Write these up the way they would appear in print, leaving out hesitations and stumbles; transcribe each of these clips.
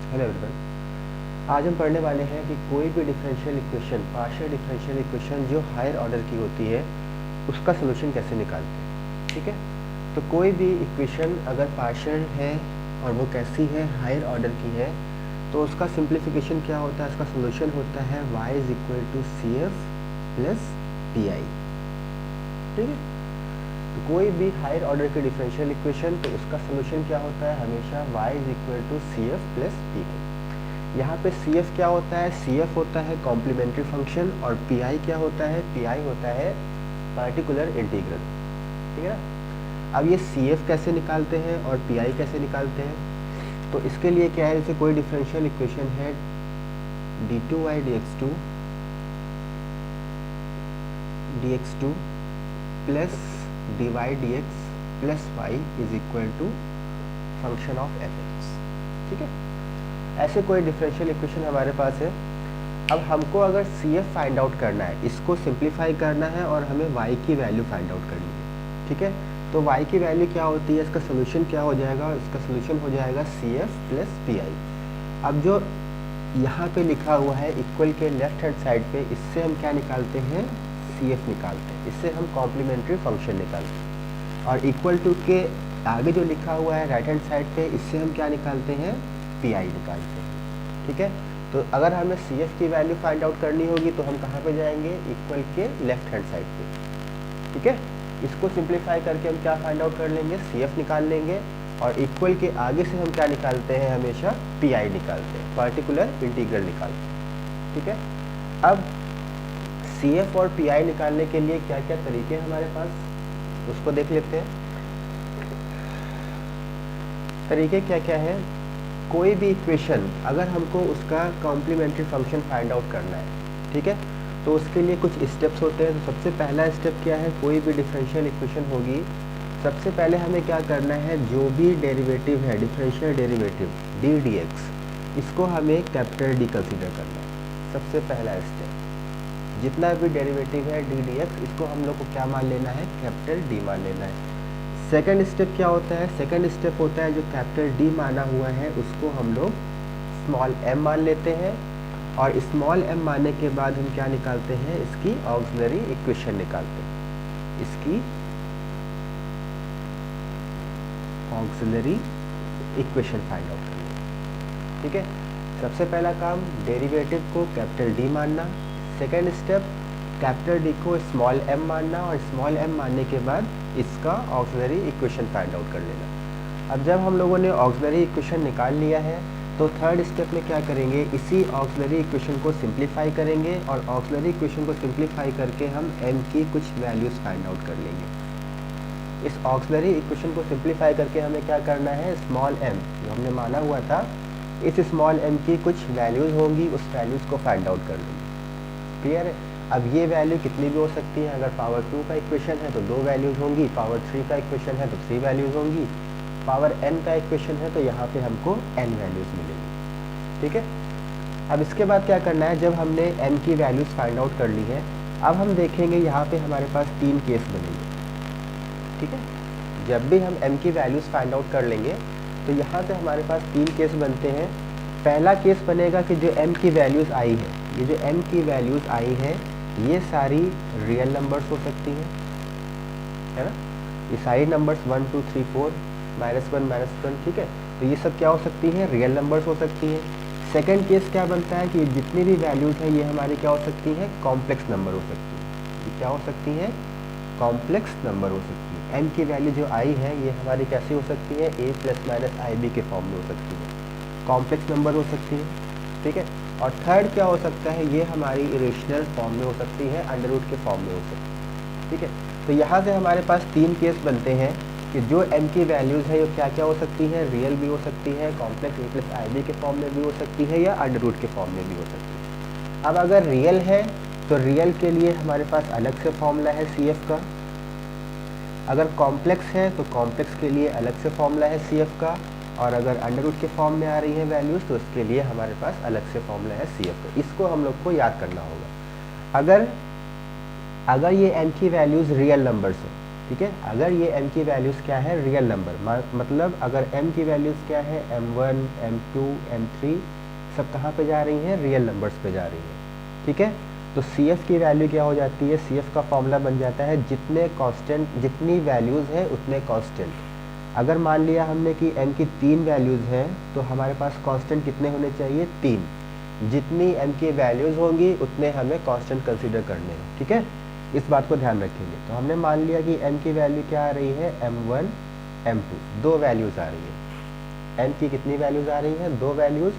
Hello everyone. आज हम पढ़ने वाले हैं कि कोई भी differential equation, partial differential equation जो हायर ऑर्डर की होती है उसका सोल्यूशन कैसे निकालते हैं। ठीक है, तो कोई भी इक्वेशन अगर पार्शियल है और वो कैसी है, हायर ऑर्डर की है, तो उसका सिंप्लीफिकेशन क्या होता है, उसका सोल्यूशन होता है y is equal to C F plus P I. ठीक है, तो कोई भी हायर ऑर्डर की डिफरेंशियल इक्वेशन, तो उसका सोल्यूशन क्या होता है, हमेशा y is equal to C F plus P I. यहाँ पे सी एफ क्या होता है, सी एफ होता है कॉम्प्लीमेंट्री फंक्शन, और पी आई क्या होता है, पी आई होता है पार्टिकुलर इंटीग्रल। ठीक है ना। अब ये सी एफ कैसे निकालते हैं और पी आई कैसे निकालते हैं, तो इसके लिए क्या है, जैसे कोई डिफरेंशियल इक्वेशन है D two Y D X two plus D Y D X plus Y is equal to function of F X. ठीक है, ऐसे कोई डिफरेंशियल इक्वेशन हमारे पास है। अब हमको अगर सी एफ फाइंड आउट करना है, इसको सिंप्लीफाई करना है और हमें वाई की वैल्यू फाइंड आउट करनी है। ठीक है, तो वाई की वैल्यू क्या होती है, इसका सोल्यूशन क्या हो जाएगा, इसका सोल्यूशन हो जाएगा C F plus P I. अब जो यहाँ पे लिखा हुआ है इक्वल के लेफ्ट हैंड साइड पे, इससे हम क्या निकालते हैं, सी एफ निकालते हैं, इससे हम कॉम्प्लीमेंट्री फंक्शन निकालते हैं। और इक्वल टू के आगे जो लिखा हुआ है राइट हैंड साइड पे, इससे हम क्या निकालते हैं, पी आई निकालते हैं। ठीक है, तो अगर हमें सी एफ की वैल्यू फाइंड आउट करनी होगी तो हम कहाँ पे जाएंगे, इक्वल के लेफ्ट हैंड साइड पे। ठीक है, इसको सिंप्लीफाई करके हम क्या फाइंड आउट कर लेंगे, सी एफ निकाल लेंगे, और इक्वल के आगे से हम क्या निकालते हैं, हमेशा पी आई निकालते हैं, पार्टिकुलर इंटीग्रल निकालते हैं। ठीक है, अब सी एफ और पी आई निकालने के लिए क्या क्या तरीके हैं हमारे पास, उसको देख लेते हैं। तरीके क्या क्या है, कोई भी इक्वेशन अगर हमको उसका कॉम्प्लीमेंट्री फंक्शन फाइंड आउट करना है, ठीक है, तो उसके लिए कुछ स्टेप्स होते हैं। तो सबसे पहला स्टेप क्या है, कोई भी डिफरेंशियल इक्वेशन होगी, सबसे पहले हमें क्या करना है, जो भी डेरिवेटिव है, differential derivative D D x, इसको हमें कैपिटल डी कंसीडर करना है। सबसे पहला स्टेप, जितना भी डेरिवेटिव है डी डी एक्स, इसको हम लोग को क्या मान लेना है, कैपिटल डी मान लेना है। सेकंड स्टेप क्या होता है, सेकंड स्टेप होता है जो कैपिटल डी माना हुआ है उसको हम लोग स्मॉल एम मान लेते हैं, और स्मॉल एम मानने के बाद हम क्या निकालते हैं, इसकी ऑक्सिलरी इक्वेशन निकालते हैं, इसकी ऑक्सिलरी इक्वेशन फाइंड आउट करते हैं। ठीक है, सबसे पहला काम डेरिवेटिव को कैपिटल डी मानना, सेकंड स्टेप कैपिटल डी को स्मॉल एम मानना, और स्मॉल एम मानने के बाद इसका ऑक्सिलरी इक्वेशन फाइंड आउट कर लेना। अब जब हम लोगों ने ऑक्सिलरी इक्वेशन निकाल लिया है, तो थर्ड स्टेप में क्या करेंगे, इसी ऑक्सिलरी इक्वेशन को सिंप्लीफाई करेंगे, और ऑक्सिलरी इक्वेशन को सिंप्लीफाई करके हम m की कुछ वैल्यूज़ फाइंड आउट कर लेंगे। इस ऑक्सिलरी इक्वेशन को सिंप्लीफाई करके हमें क्या करना है, स्मॉल m जो हमने माना हुआ था, इस स्मॉल m की कुछ वैल्यूज़ होंगी, उस वैल्यूज़ को फाइंड आउट कर लेंगे। क्लियर है। अब ये वैल्यू कितनी भी हो सकती है, अगर पावर 2 का इक्वेशन है तो 2 वैल्यूज़ होंगी, पावर 3 का इक्वेशन है तो 3 वैल्यूज़ होंगी, पावर n का इक्वेशन है तो यहाँ पे हमको n वैल्यूज़ मिलेंगी। ठीक है, अब इसके बाद क्या करना है, जब हमने m की वैल्यूज़ फाइंड आउट कर ली है, अब हम देखेंगे यहाँ पे हमारे पास 3 केस बनेंगे। ठीक है, जब भी हम m की वैल्यूज़ फाइंड आउट कर लेंगे तो यहाँ पे हमारे पास 3 केस बनते हैं। पहला केस बनेगा कि जो m की वैल्यूज़ आई है, ये जो m की वैल्यूज़ आई हैं, ये सारी रियल नंबर्स हो सकती हैं, है ना, ये सारी नंबर्स 1 2 3 4 -1 ठीक है, तो ये सब क्या हो सकती हैं, रियल नंबर्स हो सकती हैं। सेकंड केस क्या बनता है कि जितनी भी वैल्यूज़ हैं ये हमारी क्या हो सकती हैं, कॉम्प्लेक्स नंबर हो सकती हैं। ये क्या हो सकती हैं, कॉम्प्लेक्स नंबर हो सकती है। m की वैल्यू जो आई है ये हमारी कैसी हो सकती है, a ± ib के फॉर्म में हो सकती है, कॉम्प्लेक्स नंबर हो सकती है। ठीक है, और थर्ड क्या हो सकता है, ये हमारी इरेशनल फॉर्म में हो सकती है, अंडर रूट के फॉर्म में हो सकती है। ठीक है, तो यहाँ से हमारे पास 3 केस बनते हैं कि जो m की वैल्यूज़ है ये क्या क्या हो सकती है, रियल भी हो सकती है, कॉम्प्लेक्स a + ib के फॉर्म में भी हो सकती है, या अंडर रूट के फॉर्म में भी हो सकती है। अब अगर रियल है तो रियल के लिए हमारे पास अलग से फॉर्मूला है सी एफ का, अगर कॉम्प्लेक्स है तो कॉम्प्लेक्स के लिए अलग से फॉर्मूला है सी एफ का, और अगर अंडर रूट के फॉर्म में आ रही है वैल्यूज़ तो उसके लिए हमारे पास अलग से फॉर्मूला है सी एफ का। इसको हम लोग को याद करना होगा। अगर ये m की वैल्यूज़ रियल नंबर्स हो, ठीक है। अगर ये m की वैल्यूज़ क्या है, रियल नंबर, मतलब अगर m की वैल्यूज़ क्या है, m1 m2 m3 सब कहाँ पे जा रही हैं, रियल नंबर्स पे जा रही हैं, ठीक है। तो CF की वैल्यू क्या हो जाती है, CF का फॉर्मूला बन जाता है जितने कांस्टेंट, जितनी वैल्यूज़ हैं उतने कांस्टेंट। अगर मान लिया हमने कि m की 3 वैल्यूज़ हैं तो हमारे पास कांस्टेंट कितने होने चाहिए, 3। जितनी m की वैल्यूज़ होंगी उतने हमें कांस्टेंट कंसीडर करने हैं, ठीक है। इस बात को ध्यान रखेंगे। तो हमने मान लिया कि m की वैल्यू क्या आ रही है, m1 m2, 2 वैल्यूज़ आ रही है। m की कितनी वैल्यूज़ आ रही हैं, 2 वैल्यूज़,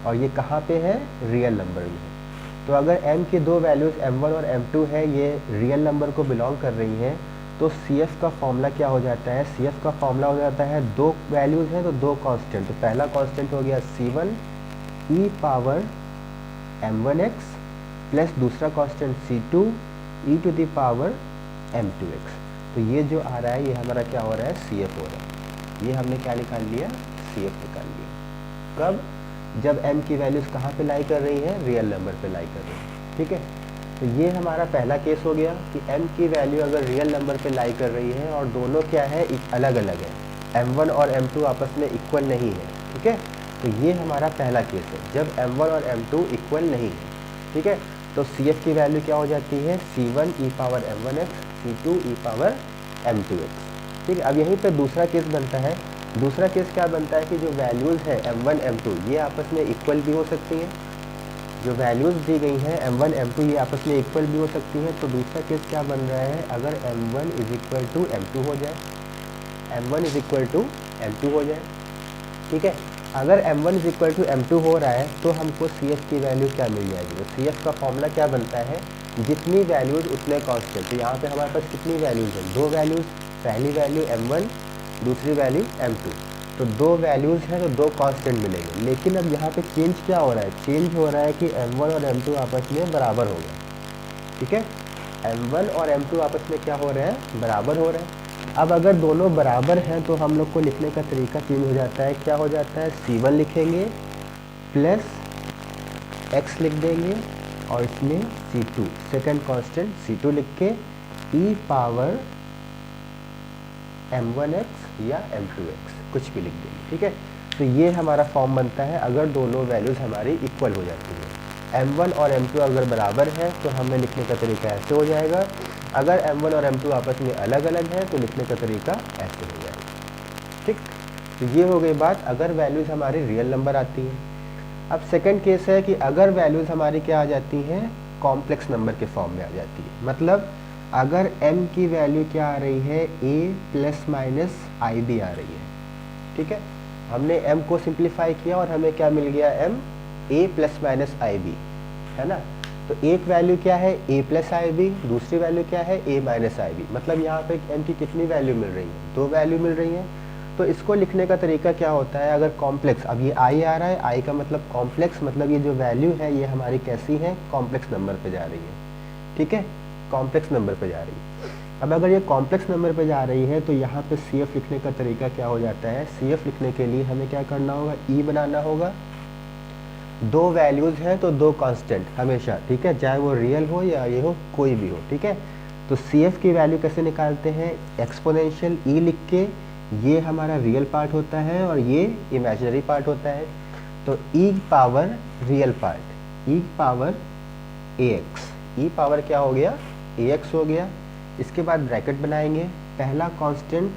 और ये कहाँ पे है, रियल नंबर में है। तो अगर m की 2 वैल्यूज़ m1 और m2 है, ये रियल नंबर को बिलोंग कर रही हैं, तो CF का फॉर्मूला क्या हो जाता है, CF का फॉर्मूला हो जाता है 2 वैल्यूज़ हैं तो 2 कांस्टेंट। तो पहला कांस्टेंट हो गया C1 e power m1x plus दूसरा constant C2 e to the power m2x। तो ये जो आ रहा है ये हमारा क्या हो रहा है, CF हो रहा है। ये हमने क्या निकाल लिया, CF निकाल लिया। कब, जब m की वैल्यूज़ कहाँ पे लाई कर रही है, रियल नंबर पे लाई कर रही है, ठीक है। तो ये हमारा पहला केस हो गया कि m की वैल्यू अगर रियल नंबर पे लाई कर रही है और दोनों क्या है, अलग अलग है, m1 और m2 आपस में इक्वल नहीं है, ठीक है। तो ये हमारा पहला केस है जब m1 और m2 इक्वल नहीं है, ठीक है। तो CF की वैल्यू क्या हो जाती है, C1 e power m1x C2 e power m2x, ठीक है। अब यहीं पे दूसरा केस बनता है। दूसरा केस क्या बनता है कि जो वैल्यूज़ है m1 m2 ये आपस में इक्वल भी हो सकती हैं। जो वैल्यूज़ दी गई हैं m1 m2 ये आपस में इक्वल भी हो सकती हैं। तो दूसरा केस क्या बन रहा है, अगर m1 is equal to m2 हो जाए, m1 is equal to m2 हो जाए, ठीक है। अगर m1 is equal to m2 हो रहा है तो हमको CF की वैल्यू क्या मिल जाएगी। तो CF का फॉर्मूला क्या बनता है, जितनी वैल्यूज़ उतने कांस्टेंट। तो यहाँ पे हमारे पास कितनी वैल्यूज़ हैं, 2 वैल्यूज़, पहली वैल्यू m1, दूसरी वैल्यू m2। तो 2 वैल्यूज़ हैं तो 2 कांस्टेंट मिलेंगे। लेकिन अब यहाँ पे चेंज क्या हो रहा है, चेंज हो रहा है कि m1 और m2 आपस में बराबर हो गए, ठीक है। m1 और m2 आपस में क्या हो रहे हैं, बराबर हो रहे हैं। अब अगर दोनों बराबर हैं तो हम लोग को लिखने का तरीका चेंज हो जाता है। क्या हो जाता है, C1 लिखेंगे प्लस x लिख देंगे और इसमें C2, सेकंड कांस्टेंट C2 लिख के e पावर m1x या m2x कुछ भी लिख देंगे, ठीक है। तो ये हमारा फॉर्म बनता है अगर दोनों वैल्यूज़ हमारी इक्वल हो जाती है। m1 और m2 अगर बराबर है तो हमें लिखने का तरीका ऐसे हो जाएगा। अगर m1 और m2 आपस में अलग अलग है तो लिखने का तरीका ऐसे हो जाएगा, ठीक। तो ये हो गई बात अगर वैल्यूज़ हमारी रियल नंबर आती है। अब सेकंड केस है कि अगर वैल्यूज़ हमारी क्या आ जाती हैं, कॉम्प्लेक्स नंबर के फॉर्म में आ जाती है। मतलब अगर m की वैल्यू क्या आ रही है, a प्लस माइनस IB आ रही है, ठीक है। हमने m को सिंप्लीफाई किया और हमें क्या मिल गया, m a plus minus IB, है ना। तो एक वैल्यू क्या है, a प्लस IB, दूसरी वैल्यू क्या है, a माइनस IB। मतलब यहाँ पे m की कितनी वैल्यू मिल रही है, 2 वैल्यू मिल रही हैं। तो इसको लिखने का तरीका क्या होता है, अगर कॉम्प्लेक्स, अब ये i आ रहा है, i का मतलब कॉम्प्लेक्स, मतलब ये जो वैल्यू है ये हमारी कैसी है, कॉम्प्लेक्स नंबर पे जा रही है, ठीक है, कॉम्प्लेक्स नंबर पे जा रही है। अब अगर ये कॉम्प्लेक्स नंबर पे जा रही है तो यहाँ पे CF लिखने का तरीका क्या हो जाता है, CF लिखने के लिए हमें क्या करना होगा, E बनाना होगा। 2 वैल्यूज़ हैं तो 2 कांस्टेंट हमेशा, ठीक है, चाहे वो रियल हो या ये हो, कोई भी हो, ठीक है। तो CF की वैल्यू कैसे निकालते हैं, एक्सपोनेंशियल E लिख के, ये हमारा रियल पार्ट होता है और ये इमेजिनरी पार्ट होता है। तो E power real part, E power AX, E power क्या हो गया, AX हो गया। इसके बाद ब्रैकेट बनाएंगे, पहला कांस्टेंट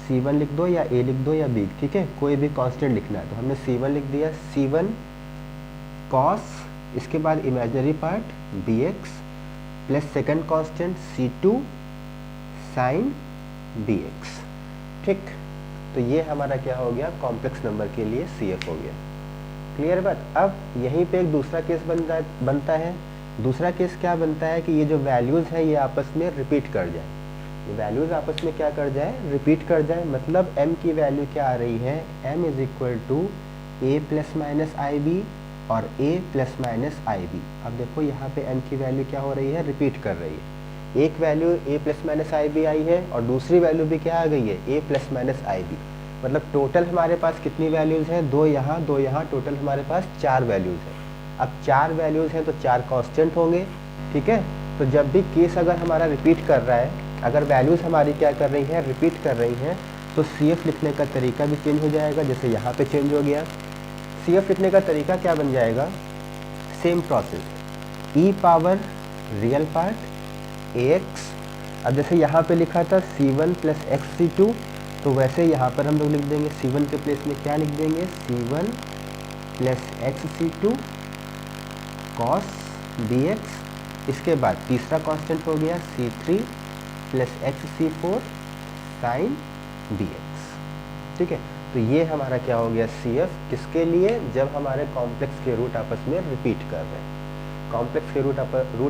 C1 लिख दो या A लिख दो या B, ठीक है, कोई भी कांस्टेंट लिखना है। तो हमने C1 लिख दिया, C1 cos, इसके बाद imaginary part BX plus second constant C2 sin BX, ठीक। तो ये हमारा क्या हो गया, कॉम्प्लेक्स नंबर के लिए CF हो गया। क्लियर बात। अब यहीं पे एक दूसरा केस बनता है। दूसरा केस क्या बनता है कि ये जो वैल्यूज़ हैं ये आपस में रिपीट कर जाए, ये वैल्यूज़ आपस में क्या कर जाए, रिपीट कर जाए। मतलब m की वैल्यू क्या आ रही है, m is equal to a plus minus IB और a प्लस माइनस IB। अब देखो यहाँ पे m की वैल्यू क्या हो रही है, रिपीट कर रही है। एक value a plus minus IB आई है और दूसरी वैल्यू भी क्या आ गई है, a प्लस माइनस IB। मतलब टोटल हमारे पास कितनी वैल्यूज़ हैं, 2 यहाँ 2 यहाँ, टोटल हमारे पास 4 वैल्यूज़ हैं। अब 4 वैल्यूज़ हैं तो 4 कांस्टेंट होंगे, ठीक है। तो जब भी केस अगर हमारा रिपीट कर रहा है अगर वैल्यूज़ हमारी क्या कर रही हैं, रिपीट कर रही हैं, तो CF लिखने का तरीका भी चेंज हो जाएगा। जैसे यहाँ पे चेंज हो गया, CF लिखने का तरीका क्या बन जाएगा, same process, e power real part ax। अब जैसे यहाँ पे लिखा था C1 प्लस एक्स C2, तो वैसे यहाँ पर हम लोग लिख देंगे C1 के प्लेस में क्या लिख देंगे, C1 plus x C2 cos dx। इसके बाद तीसरा कांस्टेंट हो गया C3 plus x C4 sign dx। ठीक है, तो ये हमारा क्या हो गया CF, किसके लिए, जब हमारे कॉम्प्लेक्स के रूट आपस में रिपीट कर रहे हैं। कॉम्प्लेक्स के रूट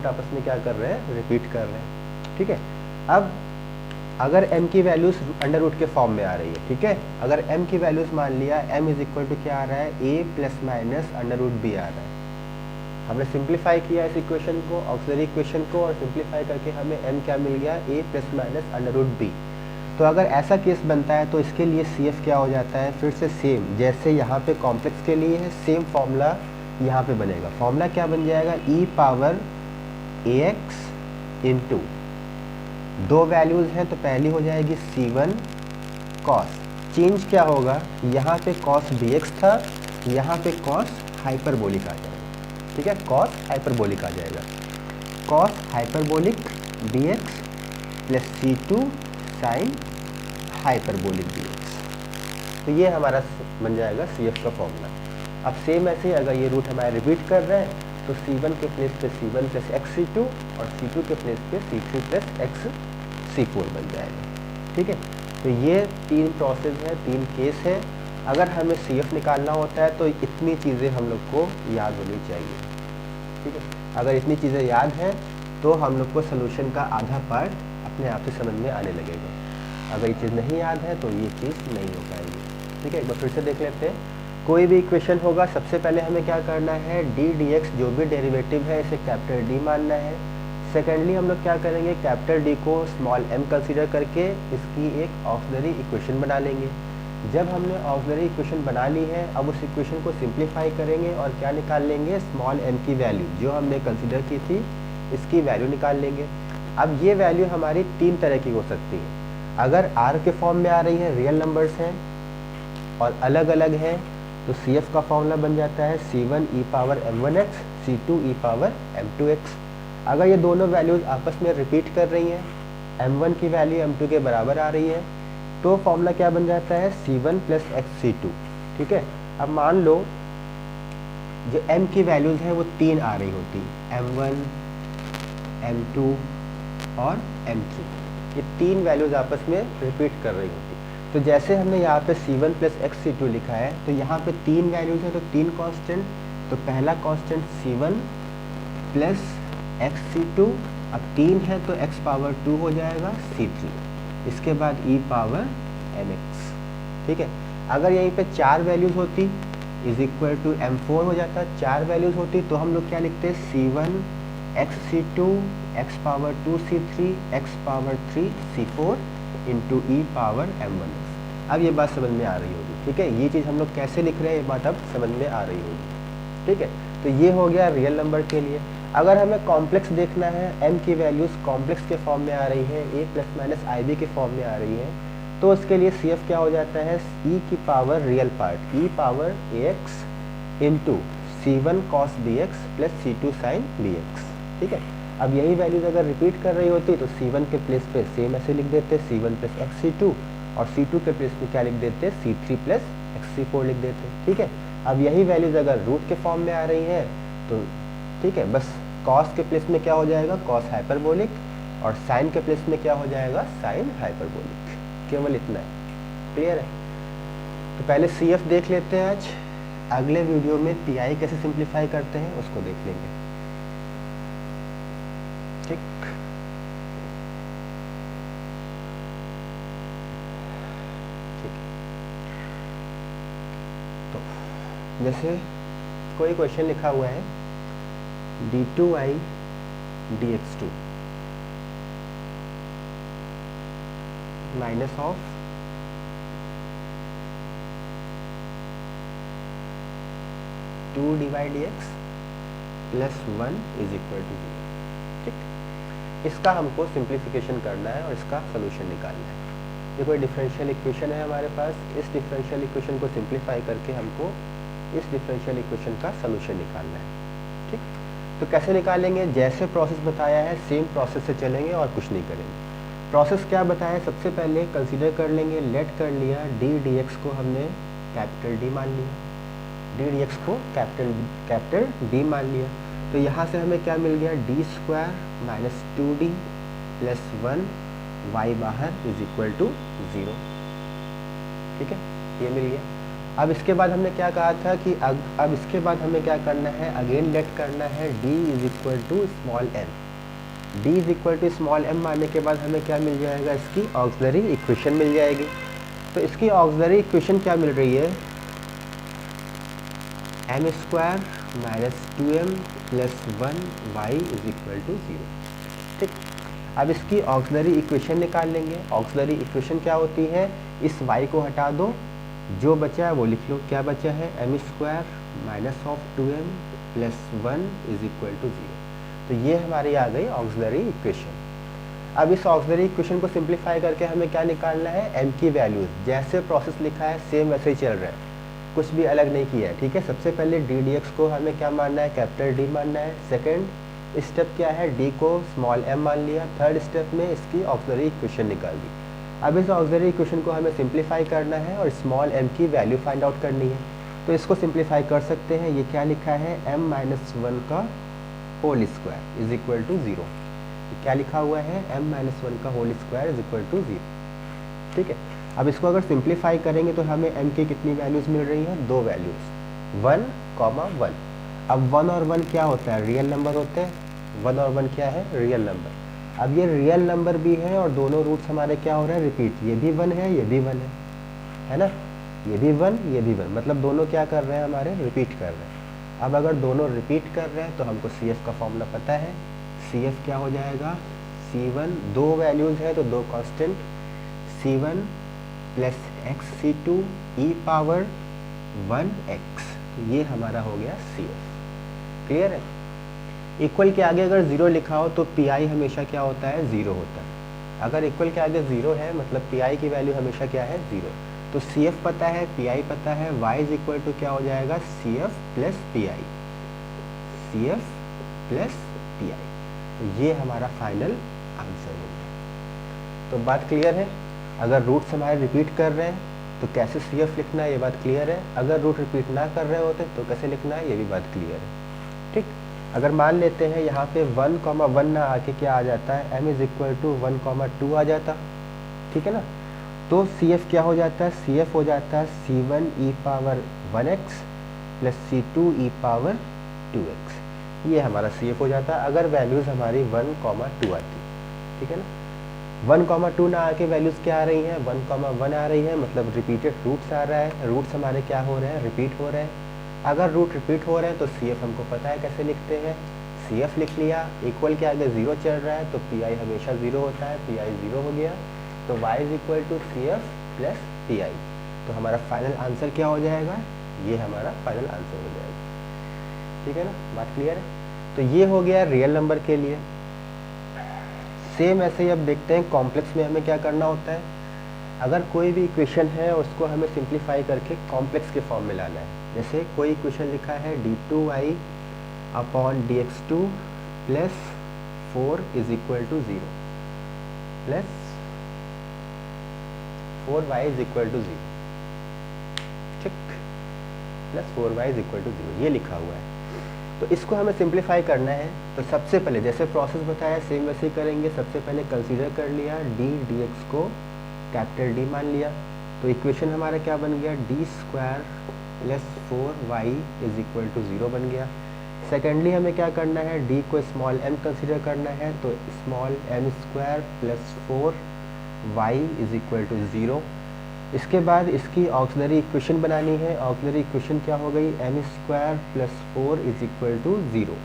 आपस में क्या कर रहे हैं, रिपीट कर रहे हैं। ठीक है, अब अगर m की वैल्यूज अंडर रूट के फॉर्म में आ रही है, ठीक है, अगर m की वैल्यूज मान लिया m इज इक्वल टू क्या आ रहा है, a plus minus under root b आ रहा है। हमने सिंप्लीफाई किया इस इक्वेशन को, ऑक्सिलरी इक्वेशन को, और सिंप्लीफाई करके हमें m क्या मिल गया, a plus minus under root b। तो अगर ऐसा केस बनता है तो इसके लिए CF क्या हो जाता है, फिर से सेम जैसे यहाँ पे कॉम्प्लेक्स के लिए है, सेम फॉर्मूला यहाँ पे बनेगा। फॉर्मूला क्या बन जाएगा, e पावर ax इंटू, दो वैल्यूज़ हैं तो पहली हो जाएगी C1 कॉस, चेंज क्या होगा, यहाँ पे कॉस dx था, यहाँ पे कॉस हाइपरबोलिक आ जाएगा। ठीक है, कॉस हाइपरबोलिक आ जाएगा, cos hyperbolic dx plus C2 sine hyperbolic dx। तो ये हमारा बन जाएगा CF का फॉर्मूला। अब सेम ऐसे ही अगर ये रूट हमारे रिपीट कर रहे हैं तो C1 के प्लेस पे C1 प्लस एक्स C2 और C2 के प्लेस पे C3 प्लस एक्स C4 बन जाएगा। ठीक है, तो ये तीन प्रोसेस है, तीन केस है। अगर हमें CF निकालना होता है तो इतनी चीज़ें हम लोग को याद होनी चाहिए। ठीक है, अगर इतनी चीज़ें याद हैं तो हम लोग को सोल्यूशन का आधा पार्ट अपने आप से समझ में आने लगेगा। अगर ये चीज़ नहीं याद है तो ये चीज़ नहीं हो पाएगी। ठीक है, एक बार फिर से देख लेते हैं। कोई भी इक्वेशन होगा, सबसे पहले हमें क्या करना है, डी डी एक्स जो भी डेरिवेटिव है इसे कैपिटल D मानना है। सेकेंडली हम लोग क्या करेंगे, कैपिटल D को स्मॉल m कंसीडर करके इसकी एक ऑक्सिलरी इक्वेशन बना लेंगे। जब हमने ऑक्सिलरी इक्वेशन बना ली है, अब उस इक्वेशन को सिंप्लीफाई करेंगे और क्या निकाल लेंगे, स्मॉल m की वैल्यू जो हमने कंसीडर की थी इसकी वैल्यू निकाल लेंगे। अब ये वैल्यू हमारी तीन तरह की हो सकती है। अगर R के फॉर्म में आ रही है, रियल नंबर्स हैं और अलग अलग हैं, तो CF का फॉर्मूला बन जाता है C1 e power m1x C2 e power m2x। अगर ये दोनों वैल्यूज़ आपस में रिपीट कर रही हैं, m1 की वैल्यू m2 के बराबर आ रही है, तो फॉर्मूला क्या बन जाता है, C1 प्लस एक्स C2। ठीक है, अब मान लो जो m की वैल्यूज़ हैं वो तीन आ रही होती, m1 m2 और m3, ये तीन वैल्यूज़ आपस में रिपीट कर रही होती। तो जैसे हमने यहाँ पे C1 प्लस एक्स C2 लिखा है, तो यहाँ पे तीन वैल्यूज़ हैं तो तीन कांस्टेंट, तो पहला constant C1 plus x C2, अब तीन है तो x पावर 2 हो जाएगा C3, इसके बाद e पावर mx। ठीक है, अगर यहीं पे चार वैल्यूज़ होती इज इक्वल टू m4 हो जाता, चार वैल्यूज़ होती तो हम लोग क्या लिखते, C1 x C2 x power 2 C3 x power 3 C4 into e power m1x। अब ये बात समझ में आ रही होगी। ठीक है, ये चीज़ हम लोग कैसे लिख रहे हैं ये बात अब समझ में आ रही होगी। ठीक है, तो ये हो गया रियल नंबर के लिए। अगर हमें कॉम्प्लेक्स देखना है, m की वैल्यूज़ कॉम्प्लेक्स के फॉर्म में आ रही है, a प्लस माइनस IB के फॉर्म में आ रही है, तो उसके लिए CF क्या हो जाता है, e की power real part e power ax into C1 cos dx plus C2 sin dx। ठीक है, अब यही वैल्यूज अगर रिपीट कर रही होती तो C1 के प्लेस पे सेम ऐसे लिख देते C1 प्लस एक्स C2, और C2 के प्लेस पे क्या लिख देते C3 प्लस एक्स C4 लिख देते। ठीक है, अब यही वैल्यूज अगर रूट के फॉर्म में आ रही हैं तो ठीक है, बस कॉस के प्लेस में क्या हो जाएगा, कॉस हाइपरबोलिक, और साइन के प्लेस में क्या हो जाएगा, साइन हाइपरबोलिक। केवल इतना है, क्लियर है। तो पहले CF देख लेते हैं आज, अगले वीडियो में PI कैसे सिंप्लीफाई करते हैं उसको देख लेंगे। ठीक, तो जैसे कोई क्वेश्चन लिखा हुआ है d2i dx2 minus of two dy dx plus 1 is equal to 0। ठीक, इसका हमको सिंप्लीफिकेशन करना है और इसका सोल्यूशन निकालना है। ये कोई डिफरेंशियल इक्वेशन है हमारे पास, इस डिफरेंशियल इक्वेशन को सिंप्लीफाई करके हमको इस डिफरेंशियल इक्वेशन का सोल्यूशन निकालना है। ठीक, तो कैसे निकालेंगे? जैसे प्रोसेस बताया है सेम प्रोसेस से चलेंगे और कुछ नहीं करेंगे। प्रोसेस क्या बताया है? सबसे पहले कंसीडर कर लेंगे, लेट कर लिया डी डी एक्स को हमने कैपिटल डी मान लिया, डी डी एक्स को कैपिटल डी मान लिया। तो यहाँ से हमें क्या मिल गया? D square minus 2d plus 1 y बाहर इज इक्वल टू 0। ठीक है, ये मिल गया। अब इसके बाद हमने क्या कहा था कि अब इसके बाद हमें क्या करना है? अगेन लेट करना है d is equal to small m। d is equal to small m मानने के बाद हमें क्या मिल जाएगा? इसकी ऑक्सिलरी इक्वेशन मिल जाएगी। तो इसकी ऑक्सिलरी इक्वेशन क्या मिल रही है? m square minus 2m plus 1 y is equal to 0। ठीक, अब इसकी ऑक्सिलरी इक्वेशन निकाल लेंगे। ऑक्सिलरी इक्वेशन क्या होती है? इस y को हटा दो, जो बचा है वो लिख लो। क्या बचा है? m square minus of 2m plus 1 is equal to 0। तो ये हमारी आ गई ऑक्सिलरी इक्वेशन। अब इस ऑक्सिलरी इक्वेशन को सिंप्लीफाई करके हमें क्या निकालना है? m की वैल्यूज। जैसे प्रोसेस लिखा है सेम वैसे ही चल रहा है, कुछ भी अलग नहीं किया है। ठीक है, सबसे पहले डी डी एक्स को हमें क्या मानना है? कैपिटल डी मानना है। सेकेंड स्टेप क्या है? डी को स्मॉल m मान लिया। थर्ड स्टेप में इसकी ऑक्सिलरी इक्वेशन निकाल दी। अब इस ऑक्सिलरी इक्वेशन को हमें सिंप्लीफाई करना है और स्मॉल m की वैल्यू फाइंड आउट करनी है। तो इसको सिंप्लीफाई कर सकते हैं। ये क्या लिखा है? m माइनस 1 का whole square is equal to 0। क्या लिखा हुआ है? m माइनस 1 का whole square is equal to 0। ठीक है, अब इसको अगर सिंप्लीफाई करेंगे तो हमें m की कितनी वैल्यूज़ मिल रही हैं? 2 वैल्यूज़, 1, 1। अब 1 और 1 क्या होता है? रियल नंबर होते हैं। 1 और 1 क्या है? Real number. अब ये रियल नंबर भी है और दोनों रूट्स हमारे क्या हो रहे हैं? रिपीट। ये भी 1 है, ये भी 1 है ना? ये भी 1, ये भी 1, मतलब दोनों क्या कर रहे हैं? हमारे रिपीट कर रहे हैं। अब अगर दोनों रिपीट कर रहे हैं तो हमको CF का फॉर्मूला पता है। CF क्या हो जाएगा? C1, 2 वैल्यूज़ है तो 2 constant, C1 plus x C2 e power 1x। तो ये हमारा हो गया CF। क्लियर है? इक्वल के आगे अगर 0 लिखा हो तो PI हमेशा क्या होता है? 0 होता है। अगर इक्वल के आगे 0 है मतलब PI की वैल्यू हमेशा क्या है? 0। तो CF पता है, PI पता है, y इज इक्वल टू क्या हो जाएगा? CF plus PI, CF plus PI। तो ये हमारा फाइनल आंसर हो गया। तो बात क्लियर है? अगर रूट्स हमारे रिपीट कर रहे हैं तो कैसे CF लिखना है ये बात क्लियर है। अगर रूट रिपीट ना कर रहे होते तो कैसे लिखना है ये भी बात क्लियर है। ठीक, अगर मान लेते हैं यहाँ पे 1,1 ना आके क्या आ जाता है? m इज इक्वल टू 1,2 आ जाता। ठीक है ना? तो CF क्या हो जाता है? CF हो जाता है C1 e power 1x plus C2 e power 2x। ये हमारा CF हो जाता है अगर वैल्यूज़ हमारी 1,2 आती। ठीक है ना? 1,2 ना आके वैल्यूज़ क्या आ रही हैं? 1,1 आ रही है, मतलब रिपीटेड रूट्स आ रहा है। रूट्स हमारे क्या हो रहे हैं? रिपीट हो रहे हैं। अगर रूट रिपीट हो रहे हैं तो CF हमको पता है कैसे लिखते हैं। CF लिख लिया, इक्वल के आगे 0 चल रहा है तो PI हमेशा 0 होता है, PI 0 हो गया। तो y is equal to CF plus PI। तो हमारा फाइनल आंसर क्या हो जाएगा? ये हमारा फाइनल आंसर हो जाएगा। ठीक है ना? बात क्लियर है? तो ये हो गया रियल नंबर के लिए। सेम ऐसे ही अब देखते हैं कॉम्प्लेक्स में हमें क्या करना होता है। अगर कोई भी इक्वेशन है उसको हमें सिंप्लीफाई करके कॉम्प्लेक्स के फॉर्म में लाना है। जैसे कोई इक्वेशन लिखा है d2y upon dx2 plus 4 is equal to 0 plus 4y is equal to 0। ठीक, plus 4y is equal to 0 ये लिखा हुआ है। तो इसको हमें सिंप्लीफाई करना है। तो सबसे पहले जैसे प्रोसेस बताया सेम वैसे ही करेंगे। सबसे पहले कंसीडर कर लिया d dx को कैपिटल D मान लिया। तो इक्वेशन हमारा क्या बन गया? d square plus 4y is equal to 0 बन गया। सेकेंडली हमें क्या करना है? d को स्मॉल m कंसीडर करना है। तो small m square plus 4y is equal to 0। इसके बाद इसकी ऑक्सिलरी इक्वेशन बनानी है। ऑक्सिलरी इक्वेशन क्या हो गई? m square plus 4 is equal to 0।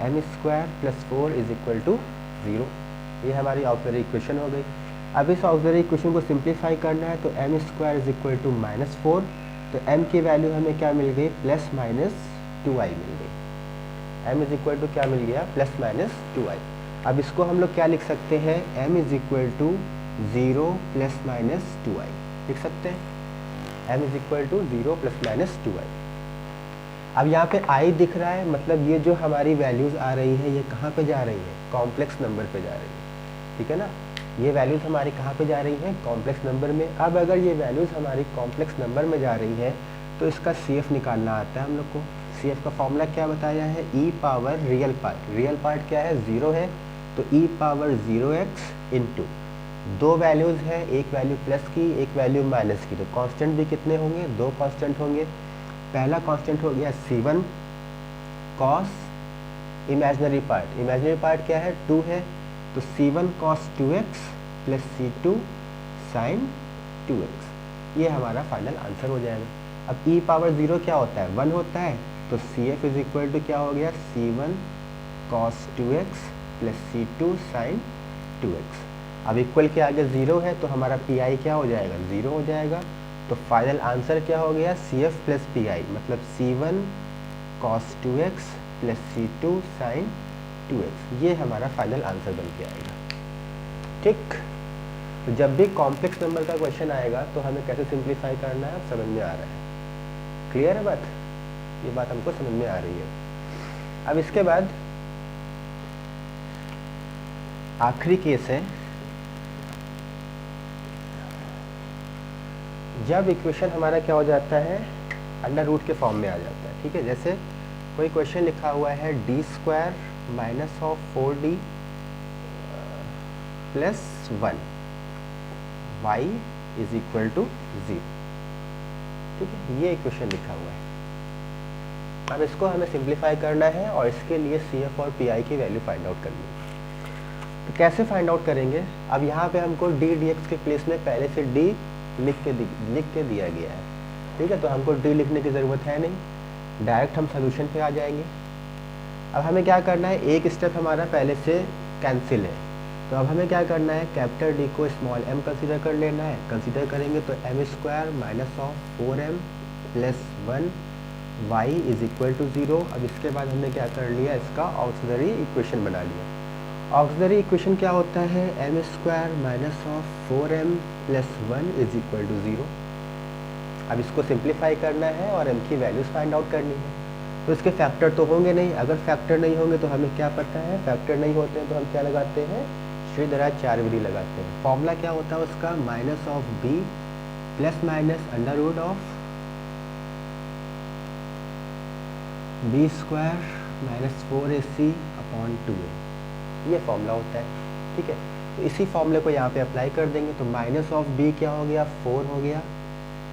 m square plus 4 is equal to 0। ये हमारी ऑक्सिलरी इक्वेशन हो गई। अब इस ऑक्सिलरी इक्वेशन को सिंप्लीफाई करना है तो m square is equal to minus 4। तो m की वैल्यू हमें क्या मिल गई? प्लस माइनस 2i मिल गई। m इज इक्वल टू क्या मिल गया? Plus minus 2i। अब इसको हम लोग क्या लिख सकते हैं, m is equal to 0 plus minus 2i लिख सकते हैं, m is equal to 0 plus minus 2i। अब यहाँ पे i दिख रहा है, मतलब ये जो हमारी वैल्यूज़ आ रही है ये कहाँ पे जा रही है, कॉम्प्लेक्स नंबर पे जा रही है, ठीक है ना। ये वैल्यूज़ हमारी कहाँ पे जा रही है, कॉम्प्लेक्स नंबर में। अब अगर ये वैल्यूज़ हमारी कॉम्प्लेक्स नंबर में जा रही है तो इसका CF निकालना आता है हम लोग को। CF का फॉर्मूला क्या बताया है, e पावर रियल पार्ट क्या है, 0 है, तो e पावर 0x इंटू दो वैल्यूज़ है, एक वैल्यू प्लस की एक वैल्यू माइनस की, तो कांस्टेंट भी कितने होंगे, दो कांस्टेंट होंगे। पहला कांस्टेंट हो गया C1 कॉस इमेजिनरी पार्ट क्या है, 2 है, तो C1 cos 2x plus C2 sign 2x, ये हमारा फाइनल आंसर हो जाएगा। अब e पावर 0 क्या होता है, 1 होता है, तो CF इज इक्वल टू क्या हो गया, C1 cos 2x plus C2 sign 2x। अब इक्वल के आगे 0 है तो हमारा PI क्या हो जाएगा, 0 हो जाएगा। तो फाइनल आंसर क्या हो गया, CF प्लस PI, मतलब C1 cos 2x plus C2 sign 2x, ये हमारा फाइनल आंसर बन के आएगा। ठीक, तो जब भी कॉम्प्लेक्स नंबर का क्वेश्चन आएगा तो हमें कैसे सिंप्लीफाई करना है, समझ में आ रहा है, क्लियर है बात, ये बात हमको समझ में आ रही है। अब इसके बाद आखिरी केस है, जब इक्वेशन हमारा क्या हो जाता है, अंडर रूट के फॉर्म में आ जाता है। ठीक है, जैसे कोई क्वेश्चन लिखा हुआ है d² minus of 4d plus 1 y is equal to 0। ठीक है, ये इक्वेशन लिखा हुआ है। अब इसको हमें सिंप्लीफाई करना है और इसके लिए CF और PI की वैल्यू फाइंड आउट करनी है। तो कैसे फाइंड आउट करेंगे, अब यहाँ पे हमको d dx के प्लेस में पहले से d लिख के दिया गया है। ठीक है, तो हमको d लिखने की ज़रूरत है नहीं, डायरेक्ट हम सोल्यूशन पे आ जाएंगे। अब हमें क्या करना है, एक स्टेप हमारा पहले से कैंसिल है, तो अब हमें क्या करना है, कैपिटल D को स्मॉल m कंसीडर कर लेना है। कंसीडर करेंगे तो m² minus of 4m plus 1 y is equal to 0। अब इसके बाद हमने क्या कर लिया, इसका ऑक्सिलरी इक्वेशन बना लिया। ऑक्सिलरी इक्वेशन क्या होता है, m² minus of 4m plus 1 is equal to 0। अब इसको सिंप्लीफाई करना है और m की वैल्यूज फाइंड आउट करनी है। तो इसके फैक्टर तो होंगे नहीं, अगर फैक्टर नहीं होंगे तो हमें क्या पता है, फैक्टर नहीं होते हैं तो हम क्या लगाते हैं, श्रीधराचार्य विधि लगाते हैं। फॉर्मूला क्या होता है उसका, minus of b plus minus under root of b² minus 4ac upon 2a, ये फॉर्मूला होता है। ठीक है, तो इसी फॉर्मूले को यहाँ पे अप्लाई कर देंगे, तो माइनस ऑफ b क्या हो गया, 4 हो गया,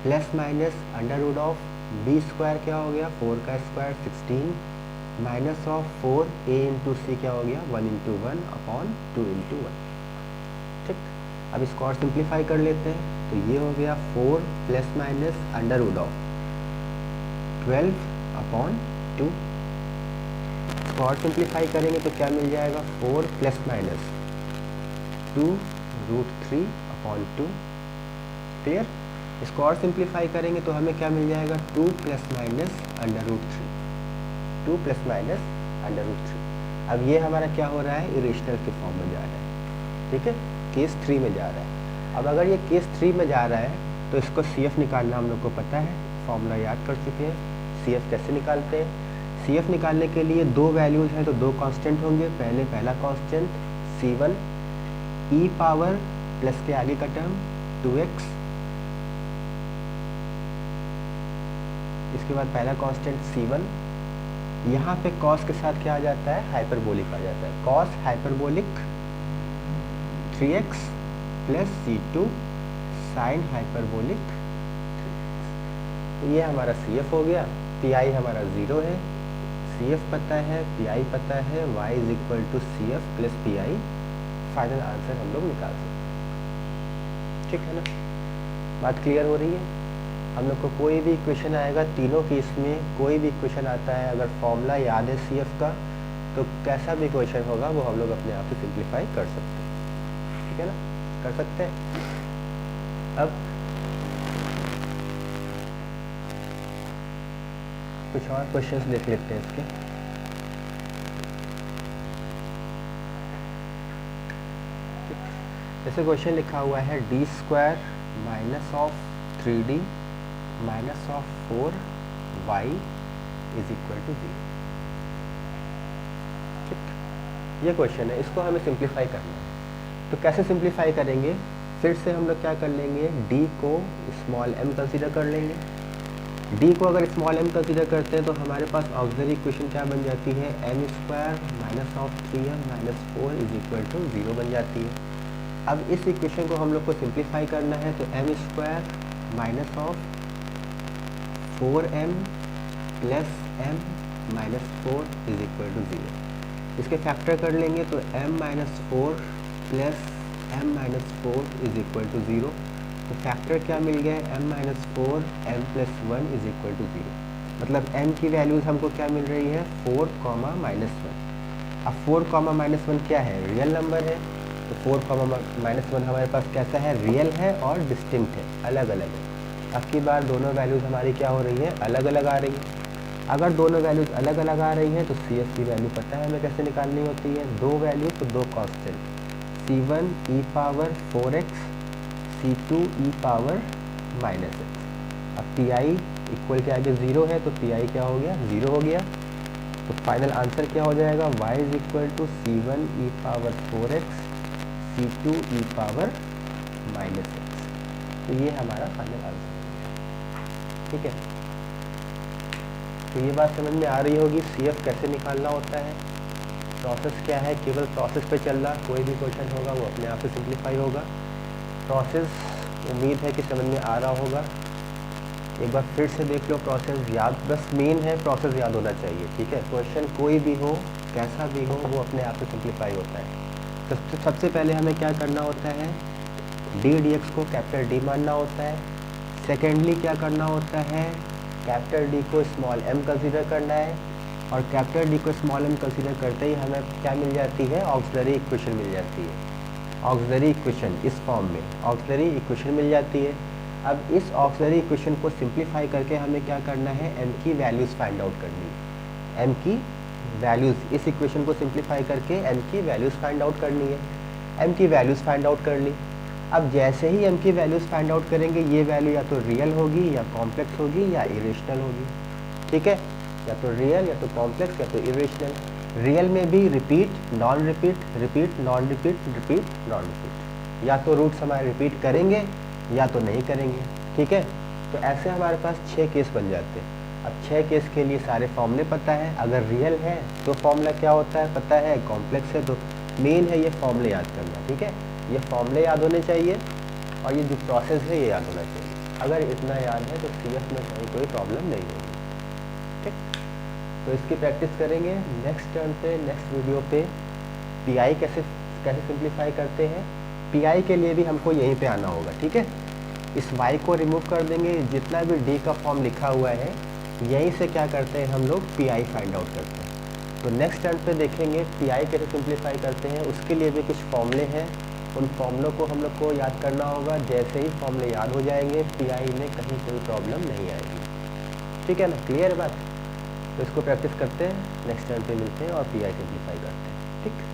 plus minus under root of b² क्या हो गया, 4 का square 16, minus of 4a into c क्या हो गया, 1 इंटू 1 अपॉन 2 इंटू 1। ठीक, अब इसको और सिंप्लीफाई कर लेते हैं, तो ये हो गया 4 plus minus under root of 12 upon 2। इसको और सिंप्लीफाई करेंगे तो क्या मिल जाएगा, 4 plus minus 2 root 3 upon 2। Clear, इसको और सिंप्लीफाई करेंगे तो हमें क्या मिल जाएगा, 2 plus minus under root 3, 2 plus minus under root 3। अब ये हमारा क्या हो रहा है, इरेशनल के फॉर्म में जा रहा है। ठीक है, केस 3 में जा रहा है। अब अगर ये केस 3 में जा रहा है तो इसको CF निकालना हम लोग को पता है, फॉर्मूला याद कर चुके हैं। CF कैसे निकालते हैं, CF निकालने के लिए दो वैल्यूज़ हैं तो दो कांस्टेंट होंगे। पहला constant C1 e power plus के आगे का टर्म 2x, इसके बाद पहला कांस्टेंट C1, यहाँ पे कॉस के साथ क्या आ जाता है, हाइपरबोलिक आ जाता है, cos hyperbolic 3x plus C2 sine hyperbolic 3x। तो ये हमारा CF हो गया। PI हमारा 0 है, CF पता है, PI पता है, y is equal to CF plus PI। Final answer हम लोग निकाल सकते हैं। ठीक है ना, बात क्लियर हो रही है। हम लोग को कोई भी इक्वेशन आएगा, तीनों केस में कोई भी इक्वेशन आता है, अगर फॉर्मूला याद है CF का तो कैसा भी इक्वेशन होगा वो हम लोग अपने आप से सिंप्लीफाई कर सकते हैं। ठीक है ना, कर सकते हैं। अब कुछ और क्वेश्चंस देख लेते हैं इसके। जैसे क्वेश्चन लिखा हुआ है D square minus of 3d minus of 4y is equal to 0। ठीक, ये क्वेश्चन है, इसको हमें सिंप्लीफाई करना है। तो कैसे सिंप्लीफाई करेंगे? फिर से हम लोग क्या कर लेंगे, d को स्मॉल m कंसीडर कर लेंगे। d को अगर स्मॉल m कंसीडर करते हैं तो हमारे पास ऑक्सिलरी इक्वेशन क्या बन जाती है, m square minus of 3m minus 4 is equal to 0 बन जाती है। अब इस इक्वेशन को हम लोग को सिंप्लीफाई करना है, तो m square minus of 4m plus m minus 4 is equal to 0। इसके फैक्टर कर लेंगे तो m minus 4 plus m minus 4 is equal to 0। तो फैक्टर क्या मिल गया, m minus 4 m plus 1 is equal to 0। मतलब m की वैल्यूज़ हमको क्या मिल रही है, 4 कॉमा माइनस 1। अब 4 कॉमा माइनस 1 क्या है, रियल नंबर है। तो 4 कॉमा माइनस 1 हमारे पास कैसा है, रियल है और डिस्टिंक्ट है, अलग अलग है। अब की बार दोनों वैल्यूज़ हमारी क्या हो रही है, अलग अलग आ रही है। अगर दोनों वैल्यूज़ अलग अलग आ रही हैं तो CF की वैल्यू पता है हमें कैसे निकालनी होती है, दो वैल्यू तो दो constant, C1 e power 4x C2 e power minus x। अब Pi इक्वल के आगे 0 है तो Pi क्या हो गया, 0 हो गया। तो फाइनल आंसर क्या हो जाएगा, y is equal to C1 e power 4x C2 e power minus x। तो ये हमारा फाइनल आंसर है। ठीक है, तो ये बात समझ में आ रही होगी CF कैसे निकालना होता है, प्रोसेस क्या है। केवल प्रोसेस पे चल रहा, कोई भी क्वेश्चन होगा वो अपने आप से सिंप्लीफाई होगा। प्रोसेस उम्मीद है कि समझ में आ रहा होगा। एक बार फिर से देख लो प्रोसेस, याद बस मेन है प्रोसेस याद होना चाहिए। ठीक है, क्वेश्चन कोई भी हो कैसा भी हो वो अपने आप से सिंप्लीफाई होता है। सबसे पहले हमें क्या करना होता है, dx को कैपिटल D मानना होता है। सेकेंडली क्या करना होता है, कैपिटल D को स्मॉल m कंसीडर करना है, और कैपिटल D को स्मॉल m कंसीडर करते ही हमें क्या मिल जाती है, ऑक्सिलरी इक्वेशन मिल जाती है। ऑक्सिलरी इक्वेशन इस फॉर्म में ऑक्सिलरी इक्वेशन मिल जाती है। अब इस ऑक्सिलरी इक्वेशन को सिंप्लीफाई करके हमें क्या करना है, m की वैल्यूज़ फाइंड आउट करनी है। m की वैल्यूज़, इस इक्वेशन को सिंप्लीफाई करके m की वैल्यूज़ फाइंड आउट करनी है। m की वैल्यूज़ फाइंड आउट कर ली। अब जैसे ही m की वैल्यूज़ फाइंड आउट करेंगे, ये वैल्यू या तो रियल होगी या कॉम्प्लेक्स होगी या इरेशनल होगी। ठीक है, या तो रियल या तो कॉम्प्लेक्स या तो इरेशनल। रियल में भी repeat non repeat, repeat non repeat, repeat non repeat, या तो रूट्स हमारे रिपीट करेंगे या तो नहीं करेंगे। ठीक है, तो ऐसे हमारे पास 6 केस बन जाते हैं। अब 6 केस के लिए सारे फॉर्मूले पता है। अगर रियल है तो फॉर्मूला क्या होता है पता है, कॉम्प्लेक्स है तो मेन है ये फॉर्मूले याद करना। ठीक है, ये फॉर्मूले याद होने चाहिए और ये जो प्रोसेस है ये याद होना चाहिए। अगर इतना याद है तो CF में कहीं कोई प्रॉब्लम नहीं होगी। ठीक, तो इसकी प्रैक्टिस करेंगे नेक्स्ट टर्न पे, नेक्स्ट वीडियो पे। PI कैसे सिंप्लीफाई करते हैं, PI के लिए भी हमको यहीं पे आना होगा। ठीक है, इस y को रिमूव कर देंगे, जितना भी D का फॉर्म लिखा हुआ है यहीं से क्या करते हैं हम लोग, PI फाइंड आउट करते हैं। तो नेक्स्ट टर्न पे देखेंगे PI कैसे सिंप्लीफाई करते हैं। उसके लिए भी कुछ फॉर्मूले हैं, उन फॉर्मूलों को हम लोग को याद करना होगा। जैसे ही फॉर्मूले याद हो जाएंगे PI में कहीं कोई प्रॉब्लम नहीं आएगी। ठीक है ना, क्लियर बात। तो इसको प्रैक्टिस करते हैं, नेक्स्ट टाइम पे मिलते हैं और PI सिंप्लीफाई करते हैं। ठीक।